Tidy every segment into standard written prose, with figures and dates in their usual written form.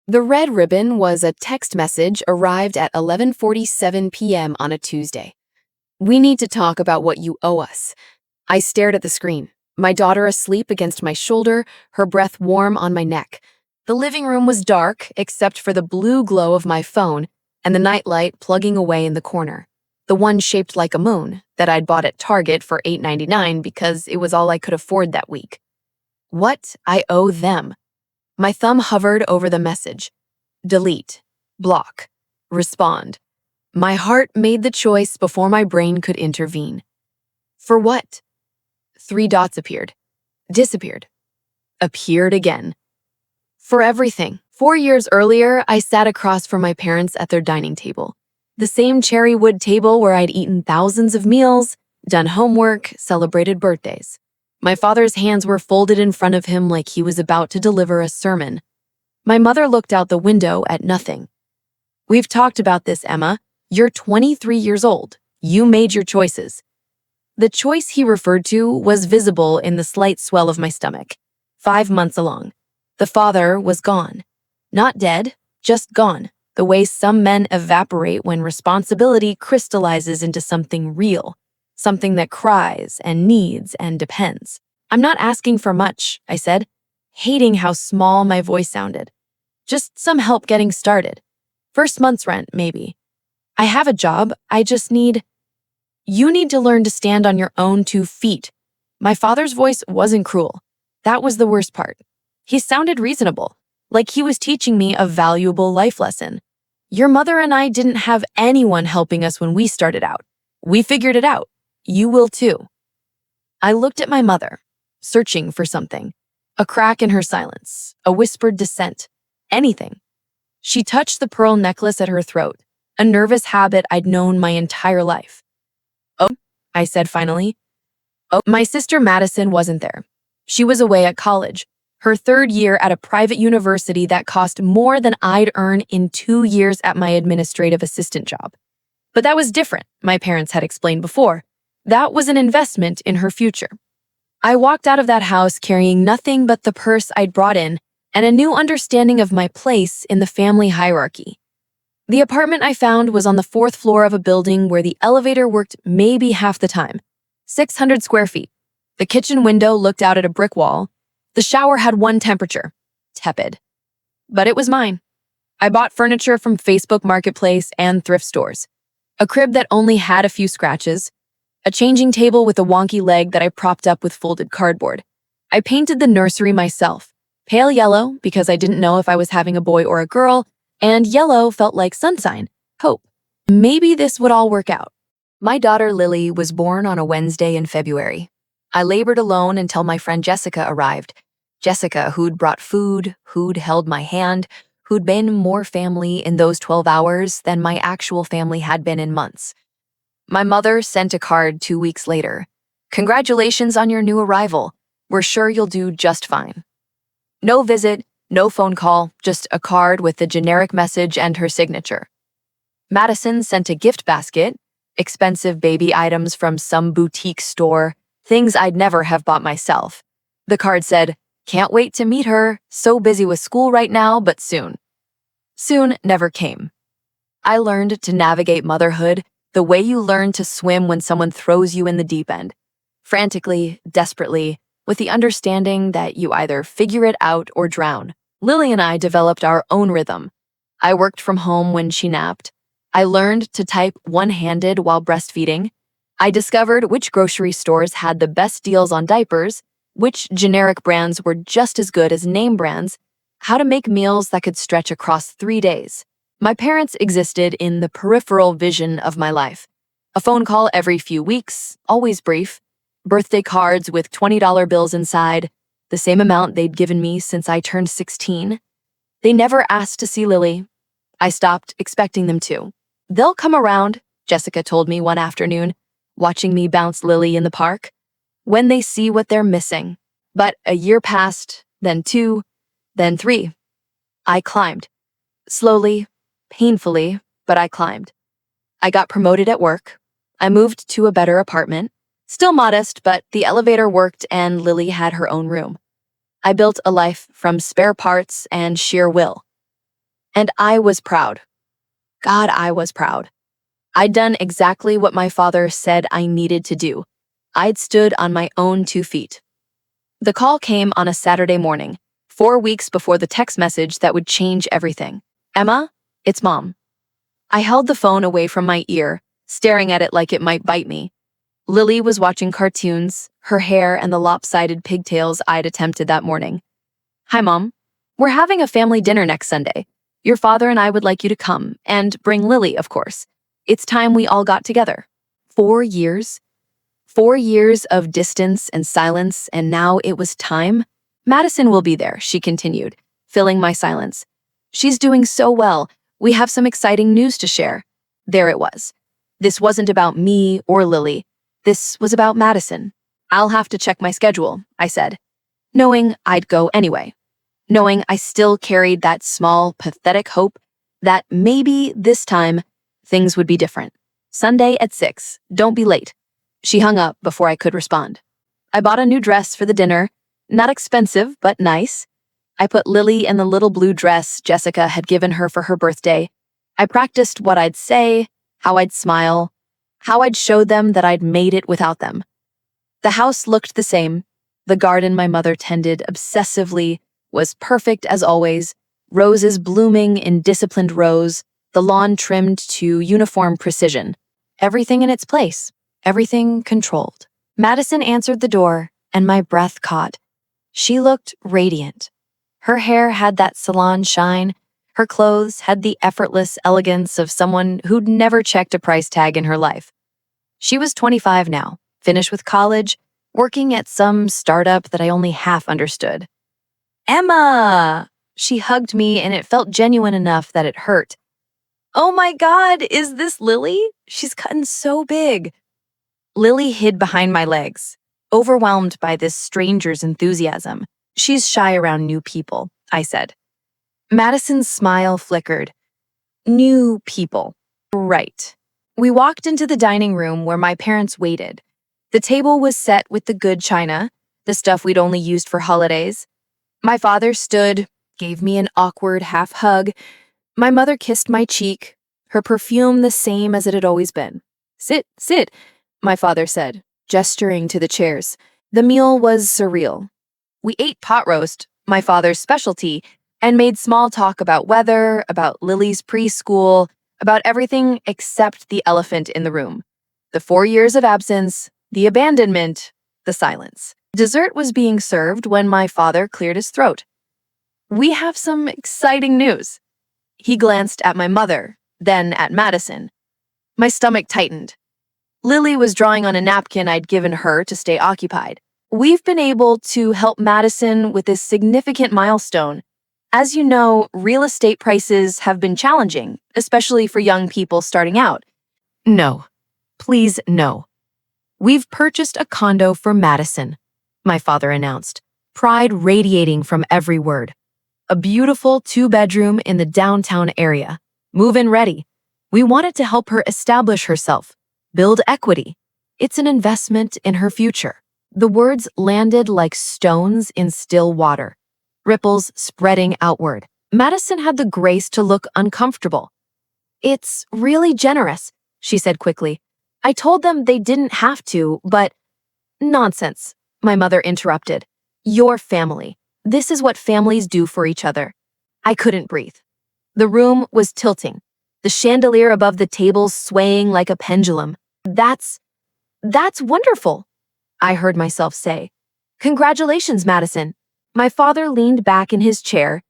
The red ribbon was a text message arrived at 11:47 p.m. on a Tuesday. "We need to talk about what you owe us." I stared at the screen, my daughter asleep against my shoulder, her breath warm on my neck. The living room was dark except for the blue glow of my phone and the nightlight plugging away in the corner, the one shaped like a moon that I'd bought at Target for $8.99 because it was all I could afford that week. What I owe them. My thumb hovered over the message. Delete, block, respond. My heart made the choice before my brain could intervene. For what? 3 dots appeared, disappeared, appeared again. For everything. 4 years earlier, I sat across from my parents at their dining table. The same cherry wood table where I'd eaten thousands of meals, done homework, celebrated birthdays. My father's hands were folded in front of him like he was about to deliver a sermon. My mother looked out the window at nothing. "We've talked about this, Emma. You're 23 years old. You made your choices." The choice he referred to was visible in the slight swell of my stomach. 5 months along. The father was gone. Not dead, just gone, the way some men evaporate when responsibility crystallizes into something real, something that cries and needs and depends. "I'm not asking for much," I said, hating how small my voice sounded. "Just some help getting started. First month's rent, maybe. I have a job, I just need—" "You need to learn to stand on your own 2 feet." My father's voice wasn't cruel. That was the worst part. He sounded reasonable, like he was teaching me a valuable life lesson. "Your mother and I didn't have anyone helping us when we started out. We figured it out. You will too." I looked at my mother, searching for something. A crack in her silence, a whispered dissent, anything. She touched the pearl necklace at her throat, a nervous habit I'd known my entire life. "Oh," I said finally. "Oh, my sister Madison wasn't there. She was away at college, her 3rd year at a private university that cost more than I'd earn in 2 years at my administrative assistant job. But that was different," my parents had explained before. That was an investment in her future. I walked out of that house carrying nothing but the purse I'd brought in and a new understanding of my place in the family hierarchy. The apartment I found was on the 4th floor of a building where the elevator worked maybe half the time. 600 square feet. The kitchen window looked out at a brick wall. The shower had one temperature, tepid. But it was mine. I bought furniture from Facebook Marketplace and thrift stores. A crib that only had a few scratches. A changing table with a wonky leg that I propped up with folded cardboard. I painted the nursery myself. Pale yellow because I didn't know if I was having a boy or a girl, and yellow felt like sunshine, hope. Maybe this would all work out. My daughter Lily was born on a Wednesday in February. I labored alone until my friend Jessica arrived. Jessica, who'd brought food, who'd held my hand, who'd been more family in those 12 hours than my actual family had been in months. My mother sent a card 2 weeks later. "Congratulations on your new arrival. We're sure you'll do just fine." No visit, no phone call, just a card with the generic message and her signature. Madison sent a gift basket, expensive baby items from some boutique store, things I'd never have bought myself. The card said, "Can't wait to meet her, so busy with school right now, but soon." Soon never came. I learned to navigate motherhood the way you learn to swim when someone throws you in the deep end. Frantically, desperately, with the understanding that you either figure it out or drown. Lily and I developed our own rhythm. I worked from home when she napped. I learned to type one-handed while breastfeeding. I discovered which grocery stores had the best deals on diapers, which generic brands were just as good as name brands, how to make meals that could stretch across 3 days. My parents existed in the peripheral vision of my life. A phone call every few weeks, always brief. Birthday cards with $20 bills inside, the same amount they'd given me since I turned 16. They never asked to see Lily. I stopped expecting them to. "They'll come around," Jessica told me one afternoon, watching me bounce Lily in the park, "when they see what they're missing." But a year passed, then 2, then 3. I climbed. Slowly, painfully, but I climbed. I got promoted at work. I moved to a better apartment. Still modest, but the elevator worked and Lily had her own room. I built a life from spare parts and sheer will. And I was proud. God, I was proud. I'd done exactly what my father said I needed to do. I'd stood on my own 2 feet. The call came on a Saturday morning, 4 weeks before the text message that would change everything. Emma, it's Mom. I held the phone away from my ear, staring at it like it might bite me. Lily was watching cartoons, her hair and the lopsided pigtails I'd attempted that morning. Hi, Mom. We're having a family dinner next Sunday. Your father and I would like you to come, and bring Lily, of course. It's time we all got together. 4 years? 4 years of distance and silence, and now it was time? Madison will be there, she continued, filling my silence. She's doing so well. We have some exciting news to share. There it was. This wasn't about me or Lily. This was about Madison. I'll have to check my schedule, I said, knowing I'd go anyway. Knowing I still carried that small, pathetic hope that maybe this time things would be different. Sunday at 6. Don't be late. She hung up before I could respond. I bought a new dress for the dinner. Not expensive, but nice. I put Lily in the little blue dress Jessica had given her for her birthday. I practiced what I'd say, how I'd smile, how I'd show them that I'd made it without them. The house looked the same. The garden my mother tended obsessively was perfect as always, roses blooming in disciplined rows, the lawn trimmed to uniform precision. Everything in its place, everything controlled. Madison answered the door, and my breath caught. She looked radiant. Her hair had that salon shine. Her clothes had the effortless elegance of someone who'd never checked a price tag in her life. She was 25 now, finished with college, working at some startup that I only half understood. Emma! She hugged me, and it felt genuine enough that it hurt. Oh my God, is this Lily? She's gotten so big. Lily hid behind my legs, overwhelmed by this stranger's enthusiasm. She's shy around new people, I said. Madison's smile flickered. New people. Right. We walked into the dining room where my parents waited. The table was set with the good china, the stuff we'd only used for holidays. My father stood, gave me an awkward half hug. My mother kissed my cheek, her perfume the same as it had always been. Sit, sit, my father said, gesturing to the chairs. The meal was surreal. We ate pot roast, my father's specialty, and made small talk about weather, about Lily's preschool, about everything except the elephant in the room. The 4 years of absence, the abandonment, the silence. Dessert was being served when my father cleared his throat. We have some exciting news. He glanced at my mother, then at Madison. My stomach tightened. Lily was drawing on a napkin I'd given her to stay occupied. We've been able to help Madison with this significant milestone. As you know, real estate prices have been challenging, especially for young people starting out. No. Please, no. We've purchased a condo for Madison, my father announced, pride radiating from every word. A beautiful 2-bedroom in the downtown area. Move-in ready. We wanted to help her establish herself, build equity. It's an investment in her future. The words landed like stones in still water, ripples spreading outward. Madison had the grace to look uncomfortable. It's really generous, she said quickly. I told them they didn't have to, but… Nonsense, my mother interrupted. Your family. This is what families do for each other. I couldn't breathe. The room was tilting, the chandelier above the table swaying like a pendulum. That's wonderful, I heard myself say. Congratulations, Madison. My father leaned back in his chair.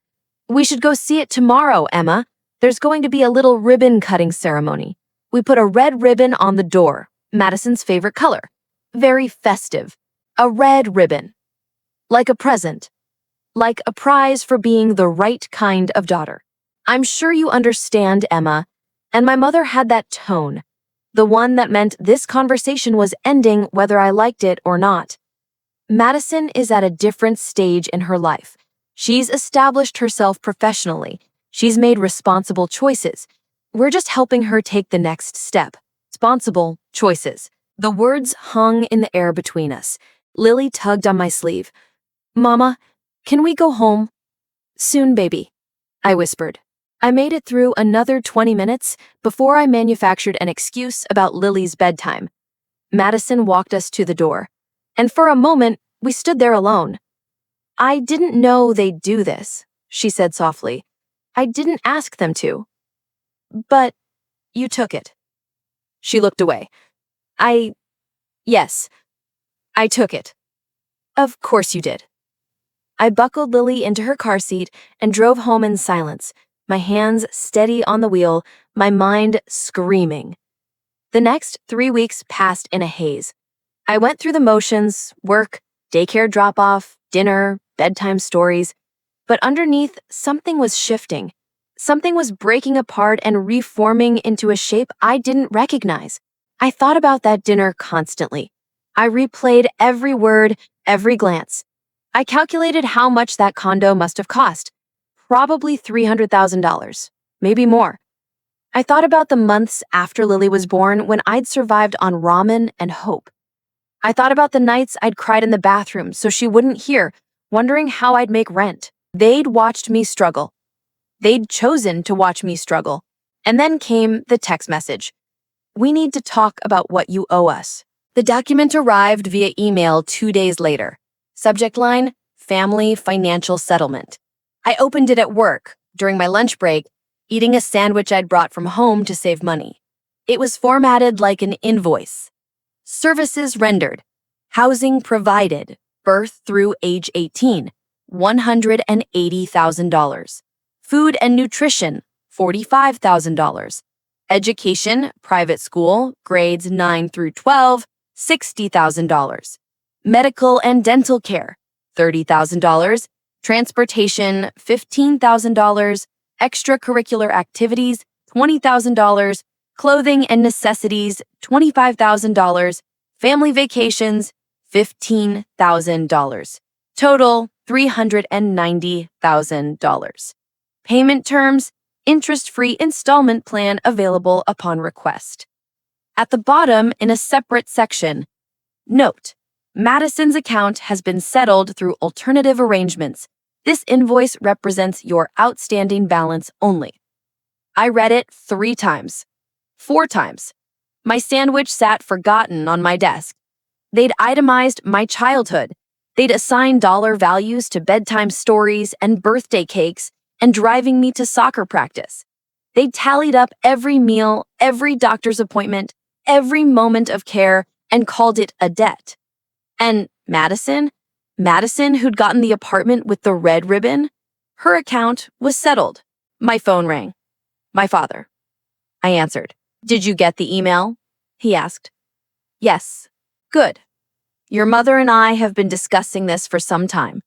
We should go see it tomorrow, Emma. There's going to be a little ribbon-cutting ceremony. We put a red ribbon on the door, Madison's favorite color. Very festive. A red ribbon. Like a present. Like a prize for being the right kind of daughter. I'm sure you understand, Emma. And my mother had that tone. The one that meant this conversation was ending whether I liked it or not. Madison is at a different stage in her life. She's established herself professionally. She's made responsible choices. We're just helping her take the next step. Responsible choices. The words hung in the air between us. Lily tugged on my sleeve. Mama, can we go home? Soon, baby, I whispered. I made it through another 20 minutes before I manufactured an excuse about Lily's bedtime. Madison walked us to the door, and for a moment, we stood there alone. "I didn't know they'd do this," she said softly. "I didn't ask them to." "But you took it." She looked away. Yes, I took it." "Of course you did." I buckled Lily into her car seat and drove home in silence, my hands steady on the wheel, my mind screaming. The next 3 weeks passed in a haze. I went through the motions: work, daycare drop-off, dinner, bedtime stories. But underneath, something was shifting. Something was breaking apart and reforming into a shape I didn't recognize. I thought about that dinner constantly. I replayed every word, every glance. I calculated how much that condo must have cost. Probably $300,000, maybe more. I thought about the months after Lily was born when I'd survived on ramen and hope. I thought about the nights I'd cried in the bathroom so she wouldn't hear, wondering how I'd make rent. They'd watched me struggle. They'd chosen to watch me struggle. And then came the text message. "We need to talk about what you owe us." The document arrived via email 2 days later. Subject line: Family Financial Settlement. I opened it at work, during my lunch break, eating a sandwich I'd brought from home to save money. It was formatted like an invoice. Services rendered. Housing provided. Birth through age 18. $180,000. Food and nutrition. $45,000. Education, private school, grades 9 through 12, $60,000. Medical and dental care, $30,000. Transportation, $15,000. Extracurricular activities, $20,000. Clothing and necessities, $25,000. Family vacations, $15,000. Total, $390,000. Payment terms: interest-free installment plan available upon request. At the bottom, in a separate section, note: Madison's account has been settled through alternative arrangements. This invoice represents your outstanding balance only. I read it 3 times. 4 times. My sandwich sat forgotten on my desk. They'd itemized my childhood. They'd assigned dollar values to bedtime stories and birthday cakes and driving me to soccer practice. They'd tallied up every meal, every doctor's appointment, every moment of care, and called it a debt. And Madison, who'd gotten the apartment with the red ribbon, her account was settled. My phone rang. My father. I answered. "Did you get the email?" he asked. "Yes." "Good. Your mother and I have been discussing this for some time.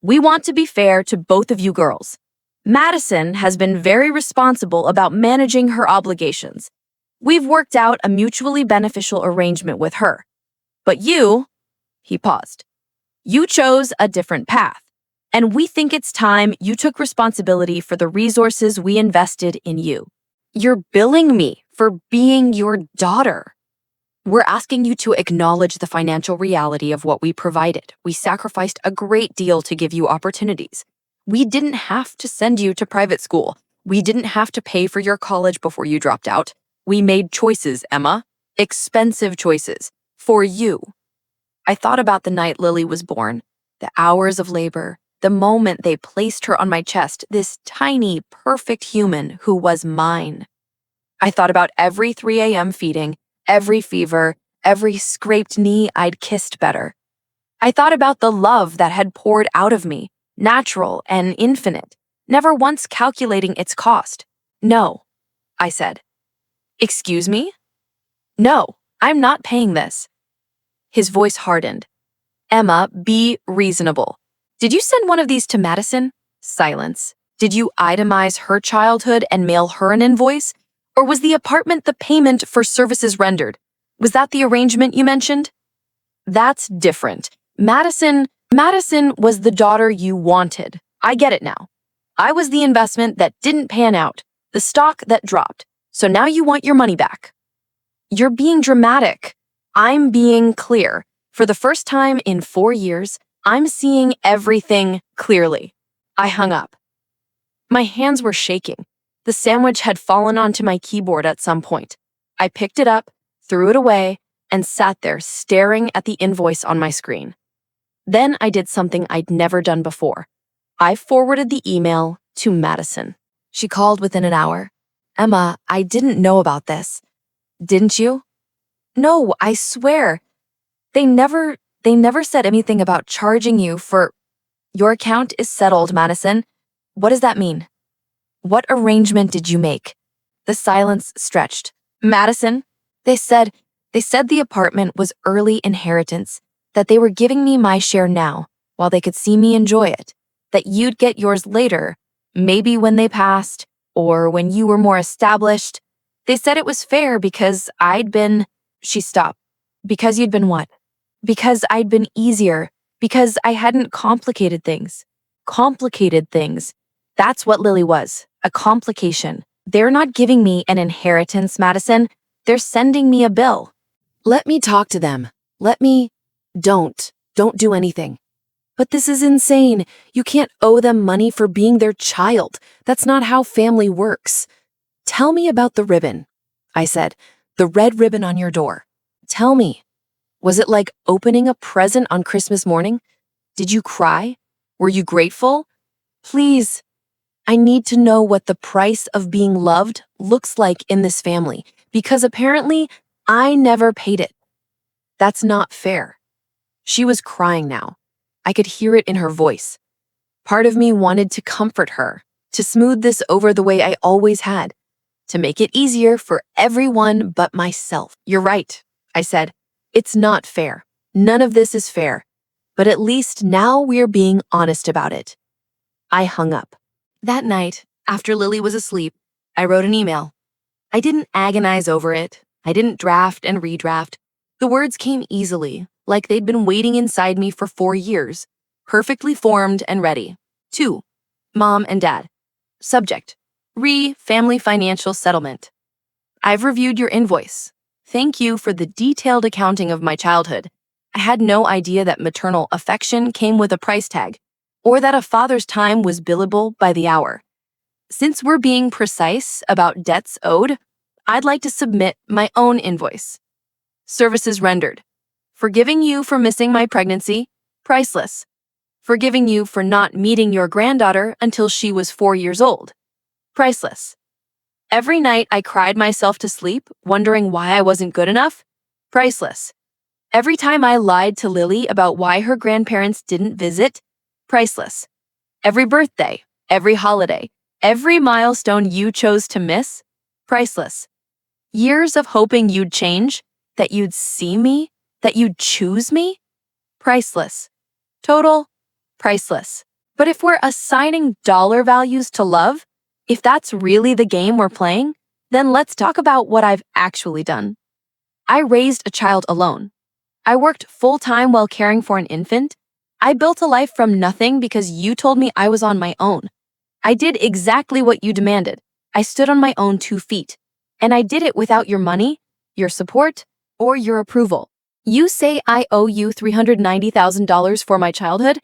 We want to be fair to both of you girls. Madison has been very responsible about managing her obligations. We've worked out a mutually beneficial arrangement with her. But you," he paused, "you chose a different path, and we think it's time you took responsibility for the resources we invested in you. You're billing me for being your daughter. We're asking you to acknowledge the financial reality of what we provided. We sacrificed a great deal to give you opportunities. We didn't have to send you to private school. We didn't have to pay for your college before you dropped out. We made choices, Emma. Expensive choices. For you." I thought about the night Lily was born, the hours of labor, the moment they placed her on my chest, this tiny, perfect human who was mine. I thought about every 3 a.m. feeding, every fever, every scraped knee I'd kissed better. I thought about the love that had poured out of me, natural and infinite, never once calculating its cost. "No," I said. "Excuse me?" "No, I'm not paying this." His voice hardened. "Emma, be reasonable. Did you send one of these to Madison?" Silence. "Did you itemize her childhood and mail her an invoice? Or was the apartment the payment for services rendered? Was that the arrangement you mentioned?" "That's different. Madison was the daughter you wanted. I get it now. I was the investment that didn't pan out, the stock that dropped. So now you want your money back." "You're being dramatic. I'm being clear. For the first time in 4 years, I'm seeing everything clearly." I hung up. My hands were shaking. The sandwich had fallen onto my keyboard at some point. I picked it up, threw it away, and sat there staring at the invoice on my screen. Then I did something I'd never done before. I forwarded the email to Madison. She called within an hour. "Emma, I didn't know about this." "Didn't you?" "No, I swear. They never said anything about charging you for—" "Your account is settled, Madison." "What does that mean?" "What arrangement did you make?" The silence stretched. "Madison, they said the apartment was early inheritance, that they were giving me my share now, while they could see me enjoy it, that you'd get yours later, maybe when they passed, or when you were more established. They said it was fair because I'd been—" She stopped. "Because you'd been what?" "Because I'd been easier, because I hadn't complicated things." Complicated things. That's what Lily was, a complication. They're not giving me an inheritance, Madison. They're sending me a bill. Let me talk to them. Don't do anything. But this is insane. You can't owe them money for being their child. That's not how family works. Tell me about the ribbon, I said. The red ribbon on your door. Tell me. Was it like opening a present on Christmas morning? Did you cry? Were you grateful? Please. I need to know what the price of being loved looks like in this family, because apparently I never paid it. That's not fair. She was crying now. I could hear it in her voice. Part of me wanted to comfort her, to smooth this over the way I always had, to make it easier for everyone but myself. "You're right," I said. "It's not fair. None of this is fair. But at least now we're being honest about it." I hung up. That night, after Lily was asleep, I wrote an email. I didn't agonize over it. I didn't draft and redraft. The words came easily, like they'd been waiting inside me for 4 years, perfectly formed and ready. 2. Mom and Dad. Subject: Family Financial Settlement. I've reviewed your invoice. Thank you for the detailed accounting of my childhood. I had no idea that maternal affection came with a price tag, or that a father's time was billable by the hour. Since we're being precise about debts owed, I'd like to submit my own invoice. Services rendered: forgiving you for missing my pregnancy, priceless. Forgiving you for not meeting your granddaughter until she was 4 years old, priceless. Every night I cried myself to sleep, wondering why I wasn't good enough, priceless. Every time I lied to Lily about why her grandparents didn't visit, priceless. Every birthday, every holiday, every milestone you chose to miss, priceless. Years of hoping you'd change, that you'd see me, that you'd choose me, priceless. Total, priceless. But if we're assigning dollar values to love, if that's really the game we're playing, then let's talk about what I've actually done. I raised a child alone. I worked full-time while caring for an infant. I built a life from nothing because you told me I was on my own. I did exactly what you demanded. I stood on my own 2 feet. And I did it without your money, your support, or your approval. You say I owe you $390,000 for my childhood.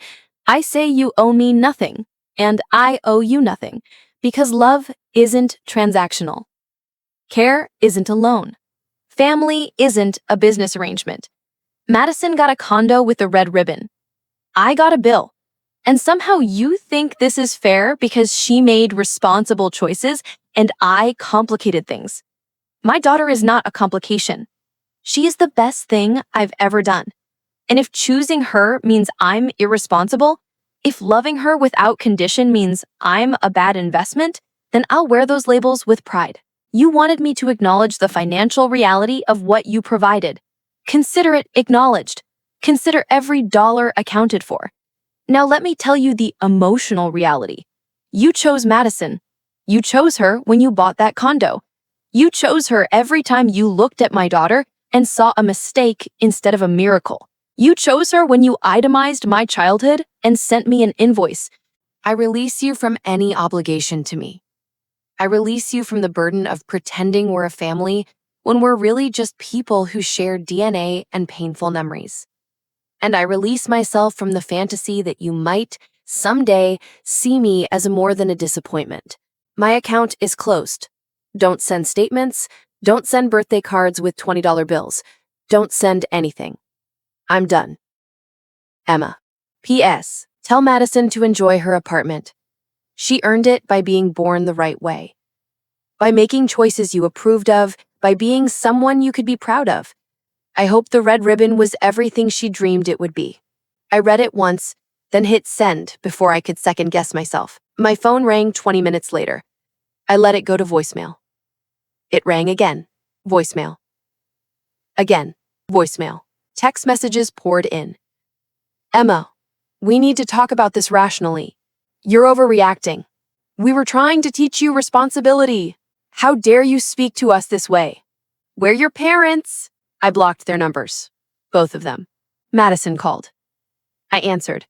I say you owe me nothing, and I owe you nothing, because love isn't transactional. Care isn't a loan. Family isn't a business arrangement. Madison got a condo with a red ribbon. I got a bill. And somehow you think this is fair because she made responsible choices and I complicated things. My daughter is not a complication. She is the best thing I've ever done. And if choosing her means I'm irresponsible, if loving her without condition means I'm a bad investment, then I'll wear those labels with pride. You wanted me to acknowledge the financial reality of what you provided. Consider it acknowledged. Consider every dollar accounted for. Now let me tell you the emotional reality. You chose Madison. You chose her when you bought that condo. You chose her every time you looked at my daughter and saw a mistake instead of a miracle. You chose her when you itemized my childhood and sent me an invoice. I release you from any obligation to me. I release you from the burden of pretending we're a family when we're really just people who share DNA and painful memories. And I release myself from the fantasy that you might, someday, see me as more than a disappointment. My account is closed. Don't send statements. Don't send birthday cards with $20 bills. Don't send anything. I'm done. Emma. P.S. Tell Madison to enjoy her apartment. She earned it by being born the right way. By making choices you approved of, by being someone you could be proud of. I hope the red ribbon was everything she dreamed it would be. I read it once, then hit send before I could second-guess myself. My phone rang 20 minutes later. I let it go to voicemail. It rang again. Voicemail. Again. Voicemail. Text messages poured in. Emma, we need to talk about this rationally. You're overreacting. We were trying to teach you responsibility. How dare you speak to us this way? We're your parents. I blocked their numbers. Both of them. Madison called. I answered.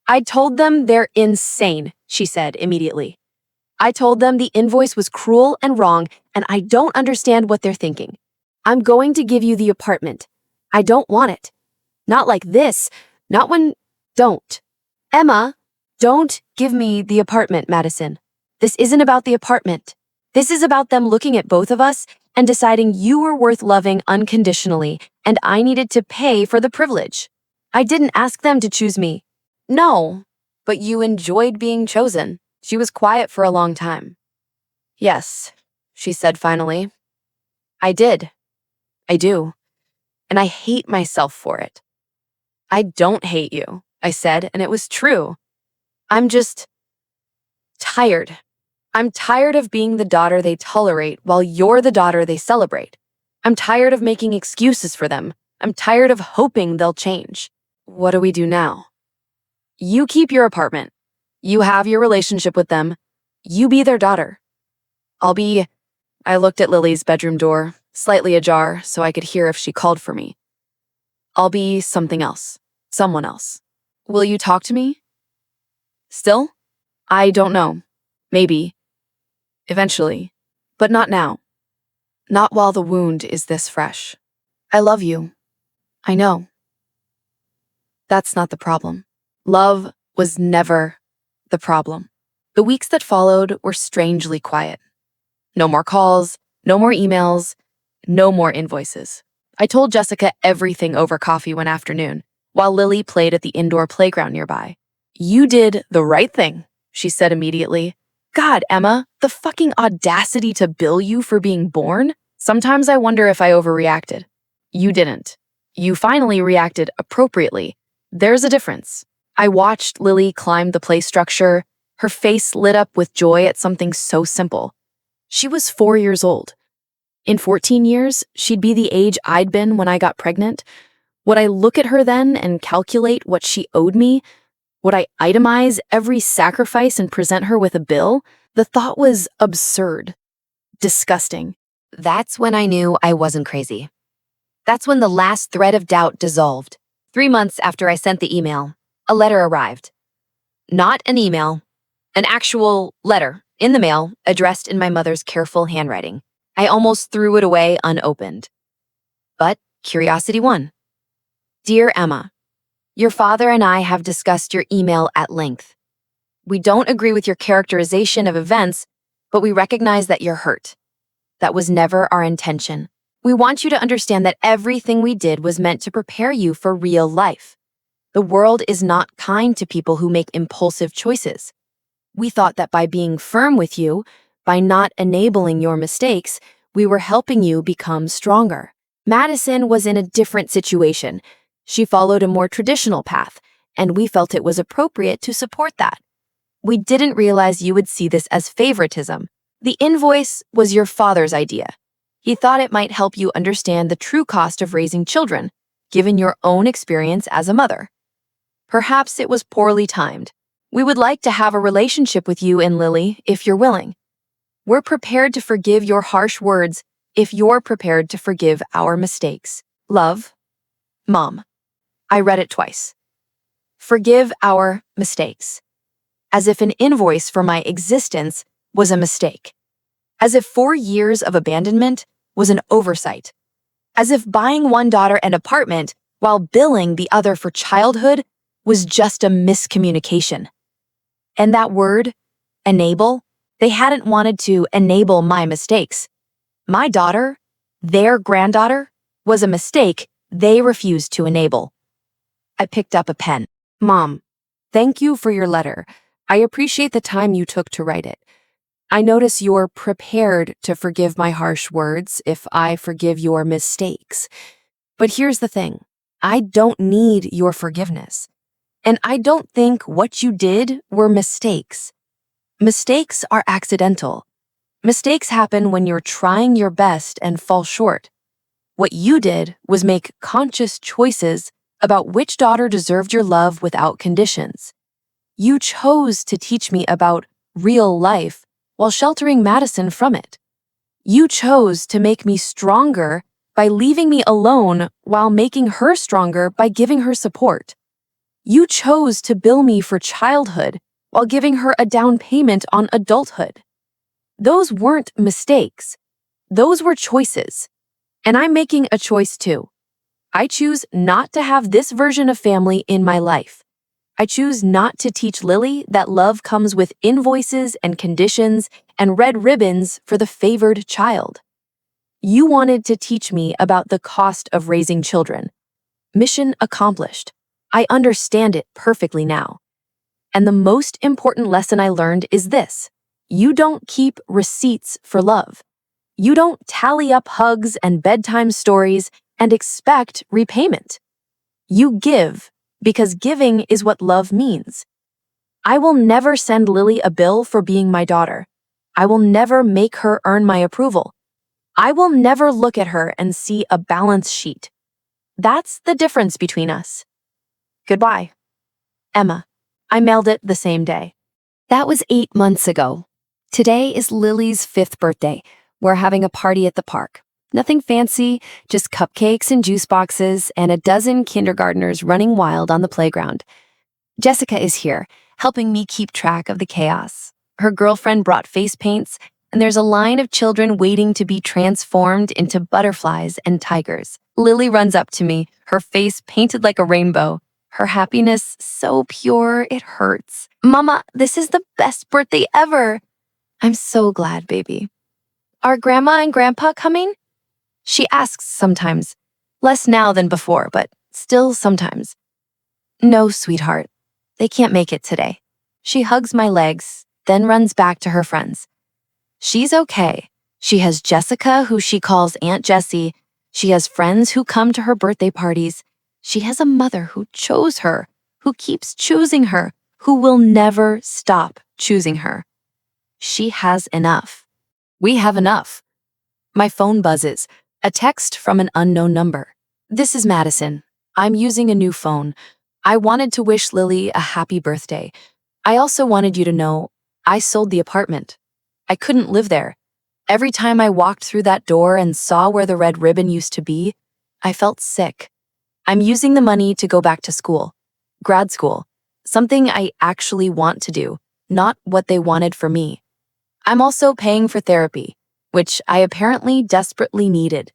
I told them they're insane, she said immediately. I told them the invoice was cruel and wrong, and I don't understand what they're thinking. I'm going to give you the apartment. I don't want it. Not like this. Not when... Don't. Emma, don't give me the apartment, Madison. This isn't about the apartment. This is about them looking at both of us and deciding you were worth loving unconditionally, and I needed to pay for the privilege. I didn't ask them to choose me. No, but you enjoyed being chosen. She was quiet for a long time. Yes, she said finally. I did. I do. And I hate myself for it. I don't hate you, I said, and it was true. I'm just tired. I'm tired of being the daughter they tolerate while you're the daughter they celebrate. I'm tired of making excuses for them. I'm tired of hoping they'll change. What do we do now? You keep your apartment. You have your relationship with them. You be their daughter. I looked at Lily's bedroom door, slightly ajar, so I could hear if she called for me. I'll be something else. Someone else. Will you talk to me? Still? I don't know. Maybe. Eventually. But not now. Not while the wound is this fresh. I love you. I know. That's not the problem. Love was never the problem. The weeks that followed were strangely quiet. No more calls, no more emails, no more invoices. I told Jessica everything over coffee one afternoon, while Lily played at the indoor playground nearby. You did the right thing, she said immediately. God, Emma, the fucking audacity to bill you for being born? Sometimes I wonder if I overreacted. You didn't. You finally reacted appropriately. There's a difference. I watched Lily climb the play structure, her face lit up with joy at something so simple. She was 4 years old. In 14 years, she'd be the age I'd been when I got pregnant. Would I look at her then and calculate what she owed me? Would I itemize every sacrifice and present her with a bill? The thought was absurd. Disgusting. That's when I knew I wasn't crazy. That's when the last thread of doubt dissolved. 3 months after I sent the email, a letter arrived. Not an email, an actual letter in the mail addressed in my mother's careful handwriting. I almost threw it away unopened. But curiosity won. Dear Emma, your father and I have discussed your email at length. We don't agree with your characterization of events, but we recognize that you're hurt. That was never our intention. We want you to understand that everything we did was meant to prepare you for real life. The world is not kind to people who make impulsive choices. We thought that by being firm with you, by not enabling your mistakes, we were helping you become stronger. Madison was in a different situation. She followed a more traditional path, and we felt it was appropriate to support that. We didn't realize you would see this as favoritism. The invoice was your father's idea. He thought it might help you understand the true cost of raising children, given your own experience as a mother. Perhaps it was poorly timed. We would like to have a relationship with you and Lily if you're willing. We're prepared to forgive your harsh words if you're prepared to forgive our mistakes. Love, Mom. I read it twice. Forgive our mistakes. As if an invoice for my existence was a mistake. As if 4 years of abandonment was an oversight. As if buying one daughter an apartment while billing the other for childhood was just a miscommunication. And that word, enable, They hadn't wanted to enable my mistakes. My daughter, their granddaughter, was a mistake they refused to enable. I picked up a pen. Mom, thank you for your letter. I appreciate the time you took to write it. I notice you're prepared to forgive my harsh words if I forgive your mistakes. But here's the thing. I don't need your forgiveness. And I don't think what you did were mistakes. Mistakes are accidental. Mistakes happen when you're trying your best and fall short. What you did was make conscious choices about which daughter deserved your love without conditions. You chose to teach me about real life while sheltering Madison from it. You chose to make me stronger by leaving me alone while making her stronger by giving her support. You chose to bill me for childhood while giving her a down payment on adulthood. Those weren't mistakes. Those were choices. And I'm making a choice too. I choose not to have this version of family in my life. I choose not to teach Lily that love comes with invoices and conditions and red ribbons for the favored child. You wanted to teach me about the cost of raising children. Mission accomplished. I understand it perfectly now. And the most important lesson I learned is this. You don't keep receipts for love. You don't tally up hugs and bedtime stories and expect repayment. You give because giving is what love means. I will never send Lily a bill for being my daughter. I will never make her earn my approval. I will never look at her and see a balance sheet. That's the difference between us. Goodbye. Emma. I mailed it the same day. That was 8 months ago. Today is Lily's 5th birthday. We're having a party at the park. Nothing fancy, just cupcakes and juice boxes and a dozen kindergartners running wild on the playground. Jessica is here, helping me keep track of the chaos. Her girlfriend brought face paints, and there's a line of children waiting to be transformed into butterflies and tigers. Lily runs up to me, her face painted like a rainbow. Her happiness so pure it hurts. Mama, this is the best birthday ever. I'm so glad, baby. Are Grandma and Grandpa coming? She asks sometimes. Less now than before, but still sometimes. No, sweetheart. They can't make it today. She hugs my legs, then runs back to her friends. She's okay. She has Jessica, who she calls Aunt Jessie. She has friends who come to her birthday parties. She has a mother who chose her, who keeps choosing her, who will never stop choosing her. She has enough. We have enough. My phone buzzes. A text from an unknown number. This is Madison. I'm using a new phone. I wanted to wish Lily a happy birthday. I also wanted you to know I sold the apartment. I couldn't live there. Every time I walked through that door and saw where the red ribbon used to be, I felt sick. I'm using the money to go back to school. Grad school. Something I actually want to do, not what they wanted for me. I'm also paying for therapy, which I apparently desperately needed.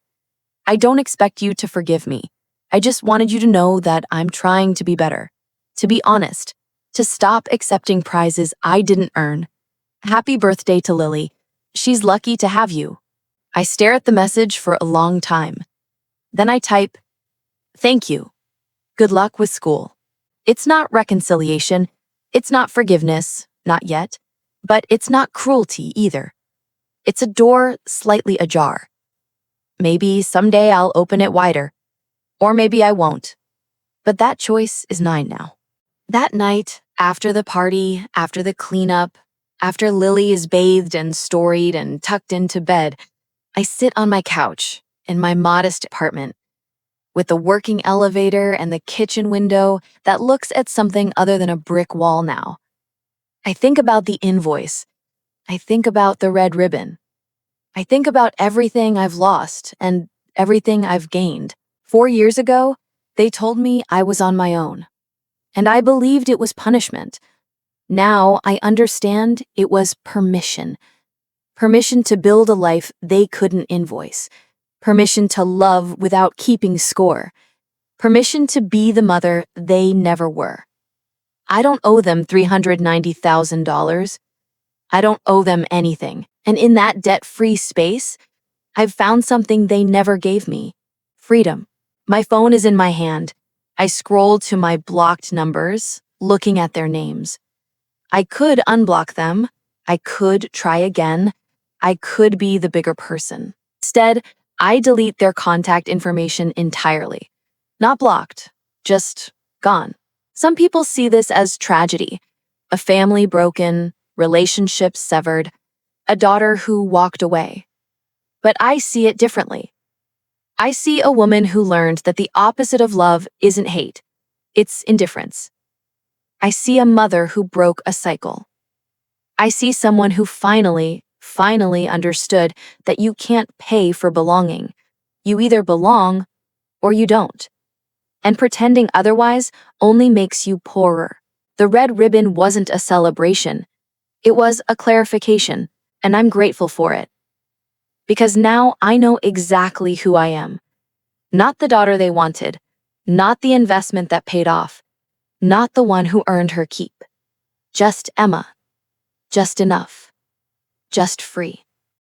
I don't expect you to forgive me. I just wanted you to know that I'm trying to be better, to be honest, to stop accepting prizes I didn't earn. Happy birthday to Lily. She's lucky to have you. I stare at the message for a long time. Then I type, thank you. Good luck with school. It's not reconciliation. It's not forgiveness, not yet. But it's not cruelty either. It's a door slightly ajar. Maybe someday I'll open it wider. Or maybe I won't. But that choice is mine now. That night, after the party, after the cleanup, after Lily is bathed and storied and tucked into bed, I sit on my couch in my modest apartment with the working elevator and the kitchen window that looks at something other than a brick wall now. I think about the invoice. I think about the red ribbon. I think about everything I've lost and everything I've gained. 4 years ago, they told me I was on my own, and I believed it was punishment. Now I understand it was permission. Permission to build a life they couldn't invoice. Permission to love without keeping score. Permission to be the mother they never were. I don't owe them $390,000. I don't owe them anything. And in that debt-free space, I've found something they never gave me: freedom. My phone is in my hand. I scroll to my blocked numbers, looking at their names. I could unblock them. I could try again. I could be the bigger person. Instead, I delete their contact information entirely. Not blocked, just gone. Some people see this as tragedy: a family broken, relationships severed, a daughter who walked away. But I see it differently. I see a woman who learned that the opposite of love isn't hate, it's indifference. I see a mother who broke a cycle. I see someone who finally understood that you can't pay for belonging. You either belong or you don't. And pretending otherwise only makes you poorer. The red ribbon wasn't a celebration. It was a clarification, and I'm grateful for it. Because now I know exactly who I am. Not the daughter they wanted, not the investment that paid off, not the one who earned her keep. Just Emma. Just enough. Just free.